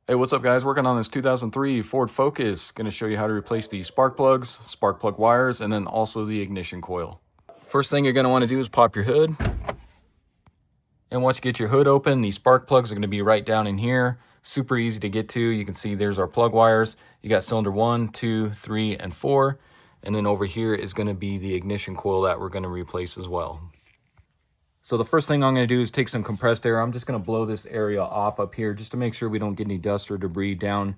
Hey, what's up guys? Working on this 2003 Ford Focus. Going to show you how to replace the spark plugs, spark plug wires, and then also the ignition coil. First thing you're going to want to do is pop your hood. And once you get your hood open, the spark plugs are going to be right down in here. Super easy to get to. You can see there's our plug wires. You got cylinder 1, 2, 3, and 4. And then over here is going to be the ignition coil that we're going to replace as well. So the first thing I'm going to do is take some compressed air. I'm just going to blow this area off up here just to make sure we don't get any dust or debris down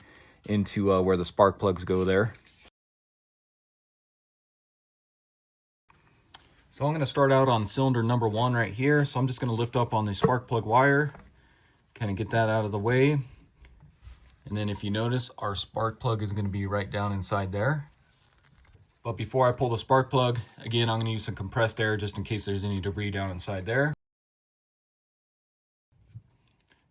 into where the spark plugs go there. So I'm going to start out on cylinder number 1 right here. So I'm just going to lift up on the spark plug wire, kind of get that out of the way. And then if you notice, our spark plug is going to be right down inside there. But before I pull the spark plug, again, I'm going to use some compressed air just in case there's any debris down inside there.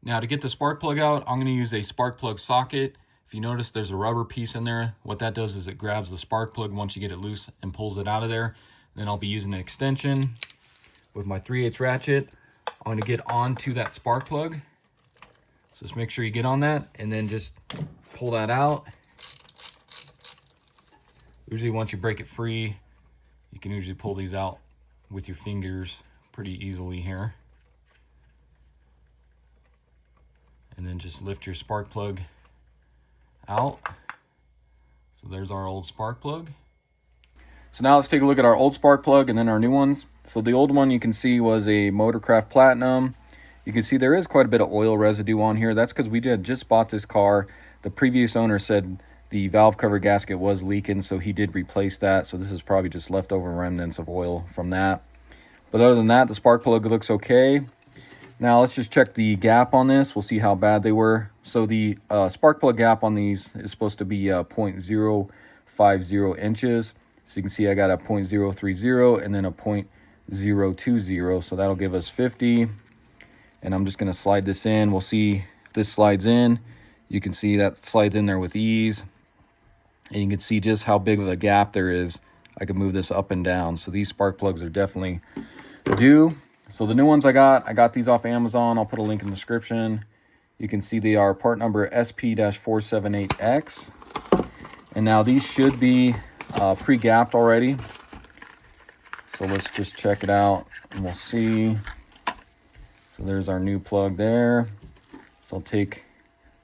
Now to get the spark plug out, I'm going to use a spark plug socket. If you notice, there's a rubber piece in there. What that does is it grabs the spark plug once you get it loose and pulls it out of there. Then I'll be using an extension with my 3/8 ratchet. I'm going to get onto that spark plug. So just make sure you get on that and then just pull that out. Usually once you break it free, you can usually pull these out with your fingers pretty easily here. And then just lift your spark plug out. So there's our old spark plug. So now let's take a look at our old spark plug and then our new ones. So the old one you can see was a Motorcraft Platinum. You can see there is quite a bit of oil residue on here. That's because we had just bought this car. The previous owner said the valve cover gasket was leaking, so he did replace that. So this is probably just leftover remnants of oil from that. But other than that, the spark plug looks okay. Now let's just check the gap on this. We'll see how bad they were. So the spark plug gap on these is supposed to be 0.050 inches. So you can see I got a 0.030 and then a 0.020. So that'll give us 50. And I'm just going to slide this in. We'll see if this slides in. You can see that slides in there with ease. And you can see just how big of a gap there is. I can move this up and down. So these spark plugs are definitely due. So the new ones I got these off Amazon. I'll put a link in the description. You can see they are part number SP-478X. And now these should be pre-gapped already. So let's just check it out and we'll see. So there's our new plug there. So I'll take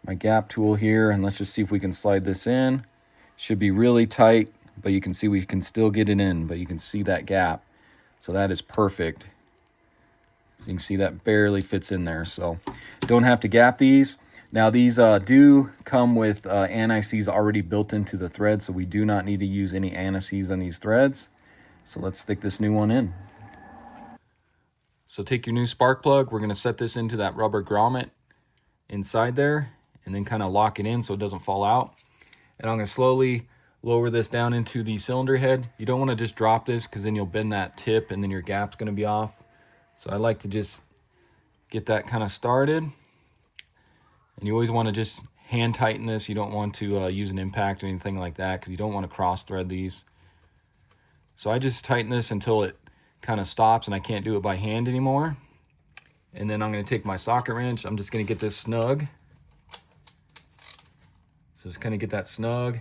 my gap tool here and let's just see if we can slide this in. Should be really tight, but you can see we can still get it in, but you can see that gap. So that is perfect. So you can see that barely fits in there. So don't have to gap these. Now these do come with anti-seize already built into the thread, so we do not need to use any anti-seize on these threads. So let's stick this new one in. So take your new spark plug. We're going to set this into that rubber grommet inside there and then kind of lock it in so it doesn't fall out. And I'm going to slowly lower this down into the cylinder head. You don't want to just drop this because then you'll bend that tip and then your gap's going to be off. So I like to just get that kind of started. And you always want to just hand tighten this. You don't want to use an impact or anything like that because you don't want to cross thread these. So I just tighten this until it kind of stops and I can't do it by hand anymore. And then I'm going to take my socket wrench. I'm just going to get this snug. So just kind of get that snug.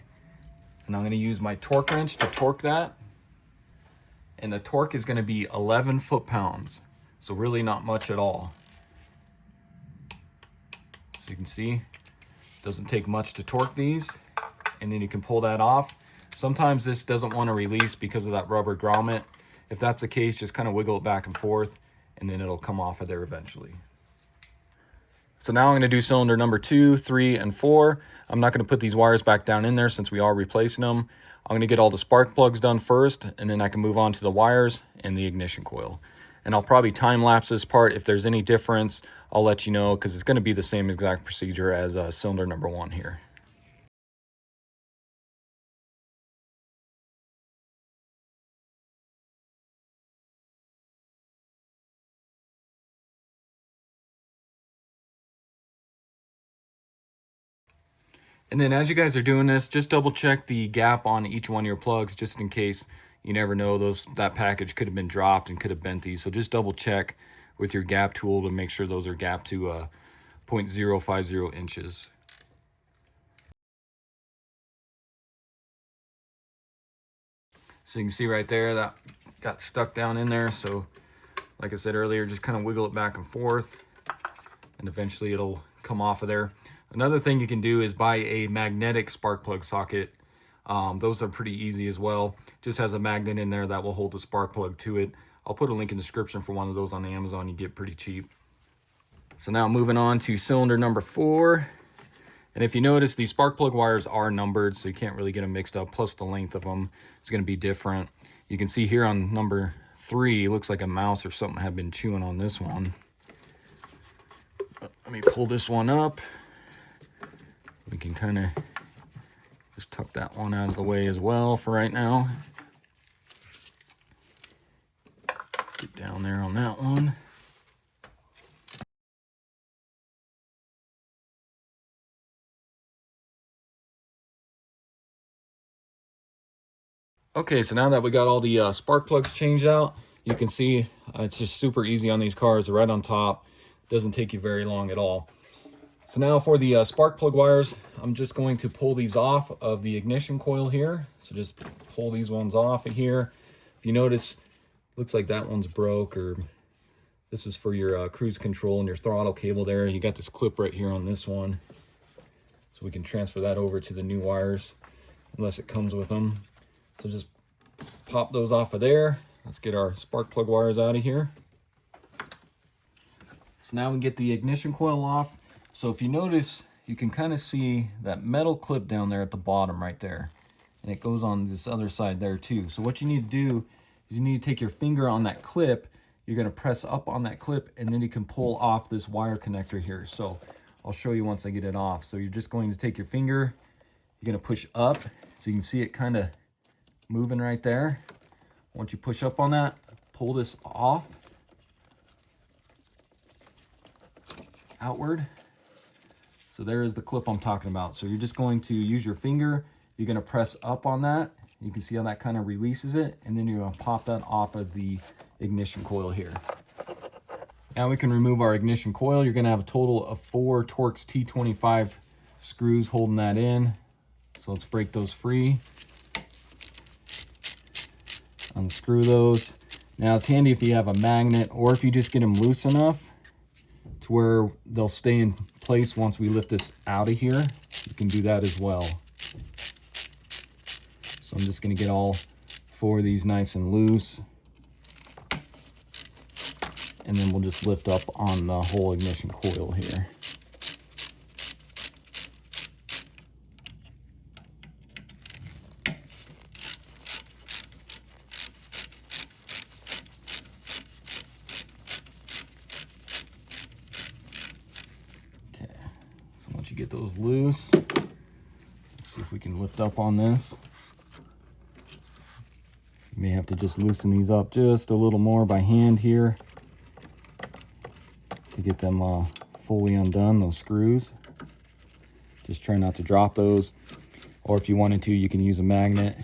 And I'm going to use my torque wrench to torque that. And the torque is going to be 11 foot-pounds. So really not much at all. So you can see, it doesn't take much to torque these. And then you can pull that off. Sometimes this doesn't want to release because of that rubber grommet. If that's the case, just kind of wiggle it back and forth and then it'll come off of there eventually. So now I'm going to do cylinder number 2, 3, and 4. I'm not going to put these wires back down in there since we are replacing them. I'm going to get all the spark plugs done first and then I can move on to the wires and the ignition coil. And I'll probably time lapse this part. If there's any difference, I'll let you know because it's going to be the same exact procedure as cylinder number 1 here. And then as you guys are doing this, just double check the gap on each one of your plugs just in case. You never know, that package could have been dropped and could have bent these. So just double check with your gap tool to make sure those are gapped to 0.050 inches. So you can see right there that got stuck down in there. So like I said earlier, just kind of wiggle it back and forth and eventually it'll come off of there. Another thing you can do is buy a magnetic spark plug socket. Those are pretty easy as well. Just has a magnet in there that will hold the spark plug to it. I'll put a link in the description for one of those on Amazon. You get pretty cheap. So now moving on to cylinder number 4. And if you notice, these spark plug wires are numbered, so you can't really get them mixed up. Plus the length of them is going to be different. You can see here on number 3, it looks like a mouse or something had been chewing on this one. Let me pull this one up. We can kind of just tuck that one out of the way as well for right now. Get down there on that one. Okay, so now that we got all the spark plugs changed out, you can see it's just super easy on these cars. They're right on top. Doesn't take you very long at all. So now for the spark plug wires, I'm just going to pull these off of the ignition coil here. So just pull these ones off of here. If you notice, looks like that one's broke, or this is for your cruise control and your throttle cable there. You got this clip right here on this one. So we can transfer that over to the new wires, unless it comes with them. So just pop those off of there. Let's get our spark plug wires out of here. So now we get the ignition coil off. So if you notice, you can kind of see that metal clip down there at the bottom right there. And it goes on this other side there too. So what you need to do is you need to take your finger on that clip. You're going to press up on that clip and then you can pull off this wire connector here. So I'll show you once I get it off. So you're just going to take your finger, you're going to push up so you can see it kind of moving right there. Once you push up on that, pull this off, outward. So there is the clip I'm talking about. So you're just going to use your finger, you're going to press up on that. You can see how that kind of releases it, and then you're going to pop that off of the ignition coil here. Now we can remove our ignition coil. You're going to have a total of 4 Torx T25 screws holding that in. So let's break those free. Unscrew those. Now it's handy if you have a magnet, or if you just get them loose enough to where they'll stay in place once we lift this out of here. You can do that as well. So I'm just going to get all 4 of these nice and loose, and then we'll just lift up on the whole ignition coil here. Once you get those loose, let's see if we can lift up on this. You may have to just loosen these up just a little more by hand here to get them fully undone, those screws. Just try not to drop those. Or if you wanted to, you can use a magnet.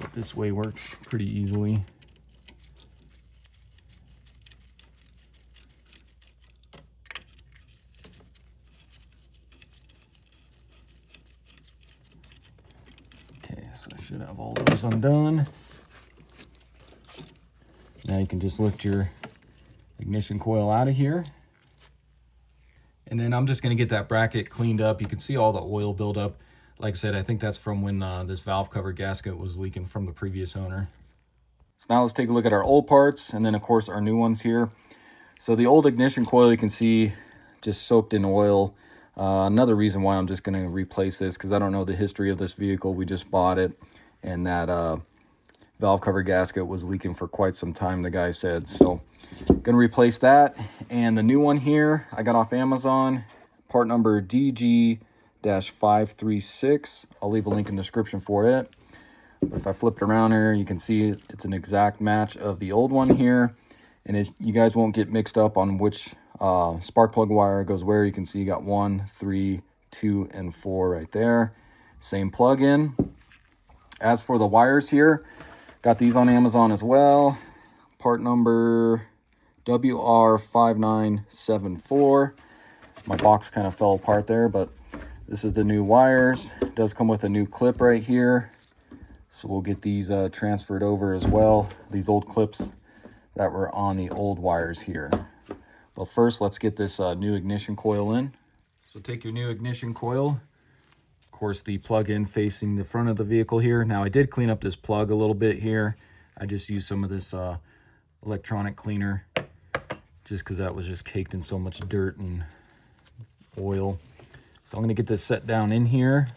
But this way works pretty easily. So I should have all those undone. Now you can just lift your ignition coil out of here. And then I'm just going to get that bracket cleaned up. You can see all the oil buildup. Like I said, I think that's from when this valve cover gasket was leaking from the previous owner. So now let's take a look at our old parts, and then of course our new ones here. So the old ignition coil, you can see just soaked in oil. Another reason why I'm just going to replace this, because I don't know the history of this vehicle. We just bought it, and that valve cover gasket was leaking for quite some time, the guy said. So going to replace that. And the new one here I got off Amazon, part number DG-536. I'll leave a link in the description for it. But if I flipped around here, you can see it's an exact match of the old one here. And you guys won't get mixed up on which spark plug wire goes where. You can see you got 1, 3, 2, and 4 right there. Same plug-in. As for the wires here, got these on Amazon as well. Part number WR5974. My box kind of fell apart there, but this is the new wires. It does come with a new clip right here. So we'll get these transferred over as well, these old clips that were on the old wires here. But first, let's get this new ignition coil in. So take your new ignition coil, of course the plug-in facing the front of the vehicle here. Now I did clean up this plug a little bit here. I just used some of this electronic cleaner just because that was just caked in so much dirt and oil. So I'm going to get this set down in here.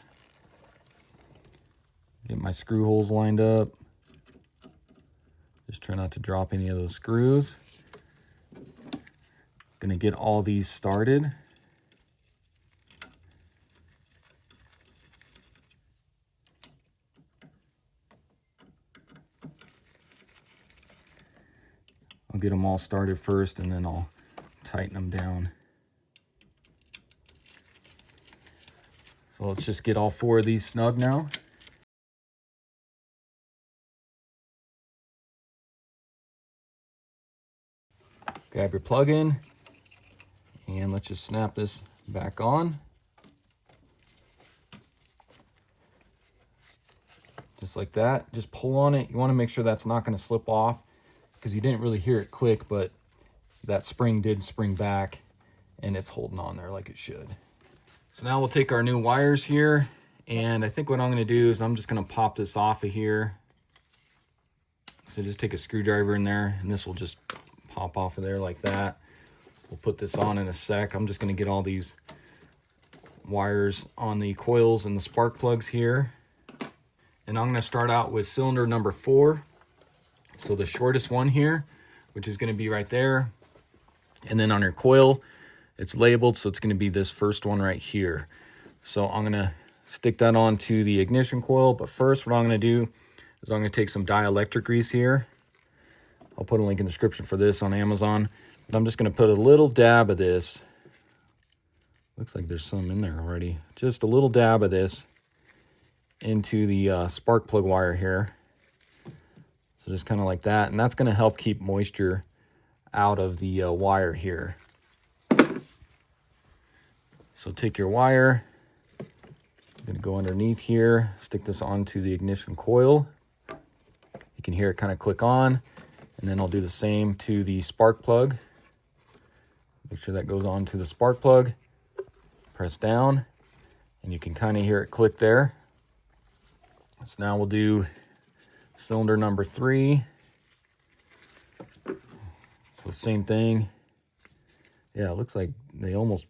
Get my screw holes lined up. Just try not to drop any of those screws. Going to get all these started. I'll get them all started first and then I'll tighten them down. So let's just get all 4 of these snug now. Grab your plug-in and let's just snap this back on. Just like that. Just pull on it. You want to make sure that's not going to slip off because you didn't really hear it click, but that spring did spring back and it's holding on there like it should. So now we'll take our new wires here, and I think what I'm going to do is I'm just going to pop this off of here. So just take a screwdriver in there and this will just pop off of there like that. We'll put this on in a sec. I'm just going to get all these wires on the coils and the spark plugs here. And I'm going to start out with cylinder number 4. So the shortest one here, which is going to be right there. And then on your coil, it's labeled, so it's going to be this first one right here. So I'm going to stick that onto the ignition coil. But first, what I'm going to do is I'm going to take some dielectric grease here. I'll put a link in the description for this on Amazon. But I'm just going to put a little dab of this. Looks like there's some in there already. Just a little dab of this into the spark plug wire here. So just kind of like that. And that's going to help keep moisture out of the wire here. So take your wire. I'm going to go underneath here, stick this onto the ignition coil. You can hear it kind of click on. And then I'll do the same to the spark plug. Make sure that goes on to the spark plug. Press down, and you can kind of hear it click there. So now we'll do cylinder number 3. So same thing. Yeah, it looks like they almost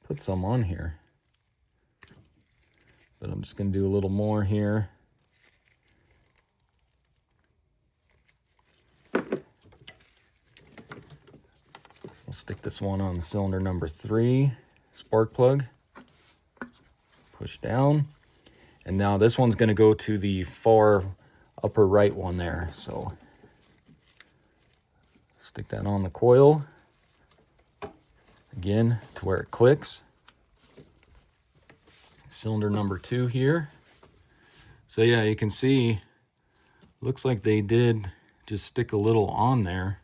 put some on here. But I'm just going to do a little more here. We'll stick this one on cylinder number 3, spark plug. Push down. And now this one's going to go to the far upper right one there. So stick that on the coil. Again, to where it clicks. Cylinder number 2 here. So yeah, you can see, looks like they did just stick a little on there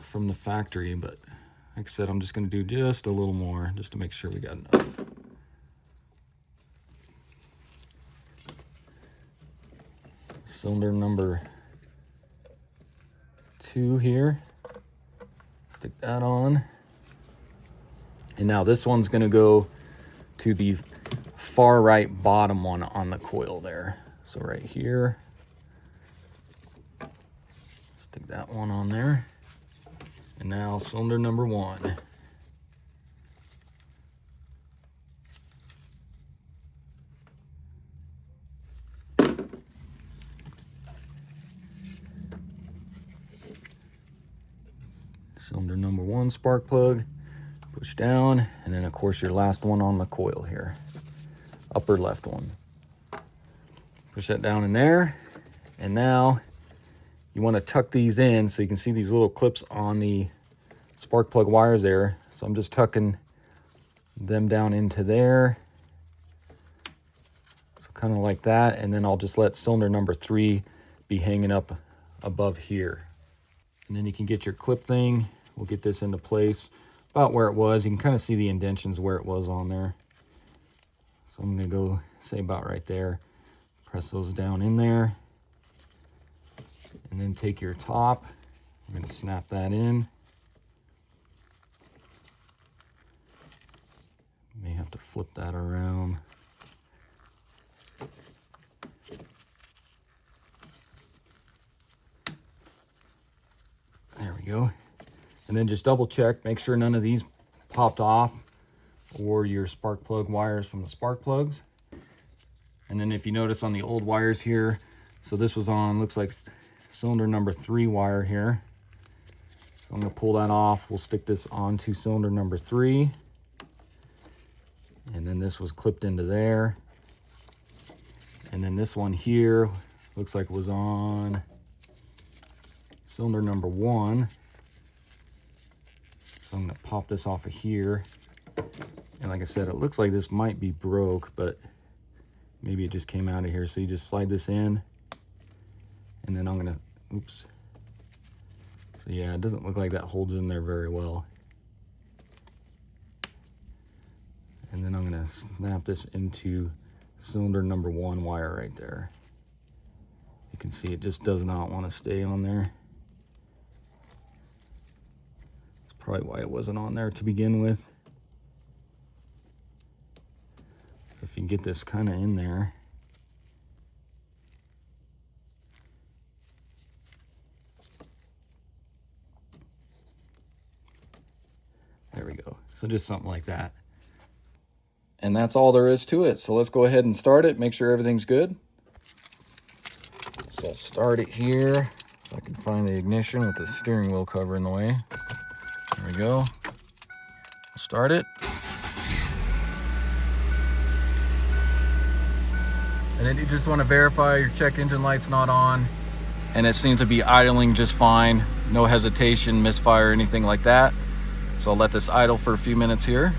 from the factory, but like I said, I'm just going to do just a little more just to make sure we got enough. Cylinder number 2 here. Stick that on. And now this one's going to go to the far right bottom one on the coil there. So right here. Stick that one on there. And now cylinder number 1. Cylinder number 1 spark plug, push down, and then of course your last one on the coil here, upper left one. Push that down in there, and now you want to tuck these in so you can see these little clips on the spark plug wires there. So I'm just tucking them down into there. So kind of like that, and then I'll just let cylinder number 3 be hanging up above here. And then you can get your clip thing. We'll get this into place about where it was. You can kind of see the indentions where it was on there. So I'm going to go say about right there. Press those down in there. And then take your top. I'm going to snap that in. May have to flip that around. There we go. And then just double check, make sure none of these popped off or your spark plug wires from the spark plugs. And then if you notice on the old wires here, so this was on, looks like cylinder number 3 wire here. So I'm gonna pull that off. We'll stick this onto cylinder number 3. And then this was clipped into there. And then this one here looks like it was on cylinder number 1. So I'm gonna pop this off of here. And like I said, it looks like this might be broke, but maybe it just came out of here. So you just slide this in, and then I'm gonna, oops. So yeah, it doesn't look like that holds in there very well. And then I'm gonna snap this into cylinder number 1 wire right there. You can see it just does not want to stay on there. That's probably why it wasn't on there to begin with. So if you can get this kind of in there. There we go. So just something like that. And that's all there is to it. So let's go ahead and start it, make sure everything's good. So I'll start it here. If I can find the ignition with the steering wheel cover in the way. There we go. Start it. And then you just want to verify your check engine light's not on. And it seems to be idling just fine. No hesitation, misfire, anything like that. So I'll let this idle for a few minutes here.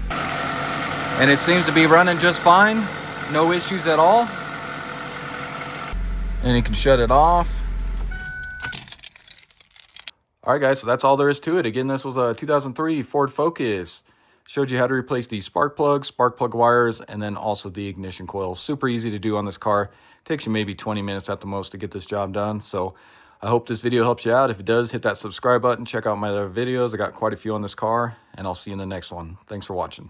And it seems to be running just fine. No issues at all. And you can shut it off. All right, guys, so that's all there is to it. Again, this was a 2003 Ford Focus. Showed you how to replace the spark plug wires, and then also the ignition coil. Super easy to do on this car. Takes you maybe 20 minutes at the most to get this job done. So I hope this video helps you out. If it does, hit that subscribe button. Check out my other videos. I got quite a few on this car, and I'll see you in the next one. Thanks for watching.